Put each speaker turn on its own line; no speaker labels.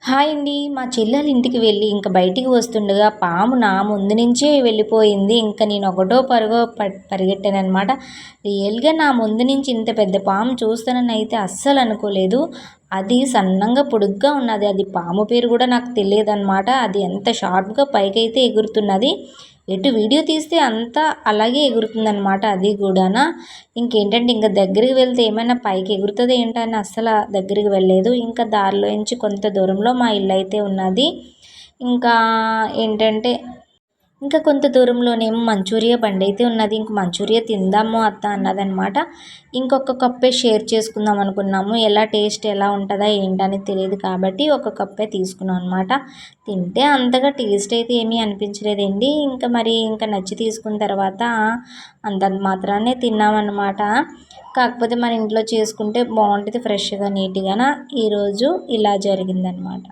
Hi అండి. మా చెల్లెల ఇంటికి వెళ్ళి ఇంక బయటికి వస్తుండగా పాము నా ముందు నుంచే వెళ్ళిపోయింది. ఇంక నేను ఒకటో పరుగో పరిగెట్టాననమాట. రియల్‌గా నా ముందు నుంచి ఇంత పెద్ద పాము చూస్తానని అయితే అస్సలు అనుకోలేదు. అది సన్నంగా పొడుగ్గా ఉన్నది. అది పాము పేరు కూడా నాకు తెలియదనమాట. అది ఎంత షార్ప్‌గా పైకైతే ఎగురుతున్నది. ఎటు వీడియో తీస్తే అంతా అలాగే ఎగురుతుందనమాట అది కూడాన. ఇంకేంటంటే ఇంక దగ్గరికి వెళ్తే ఏమైనా పైకి ఎగురుతదా ఏంటా అని అస్సల దగ్గరికి వెళ్ళలేదు. ఇంకా దారిలో నుంచి కొంత దూరంలో మా ఇల్లయితే ఉన్నది. ఇంకా ఏంటంటే ఇంకా కొంత దూరంలోనేమో మంచూరియా బండైతే ఉన్నది. ఇంక మంచూరియా తిందాము అత్త అన్నదనమాట. ఇంకొక కప్పే షేర్ చేసుకుందాం అనుకున్నాము. టేస్ట్ ఎలా ఉంటదా ఏంటనేది తెలియదు కాబట్టి ఒక కప్పే తీసుకున్నాం అనమాట. తింటే అంతగా టేస్ట్ అయితే ఏమీ అనిపించలేదండి. ఇంకా నచ్చి తీసుకున్న తర్వాత అంతంత మాత్రాన్నే తిన్నామన్నమాట. కాకపోతే మన ఇంట్లో చేసుకుంటే బాగుంటుంది ఫ్రెష్‌గా, నీట్‌గాన. ఈరోజు ఇలా జరిగిందనమాట.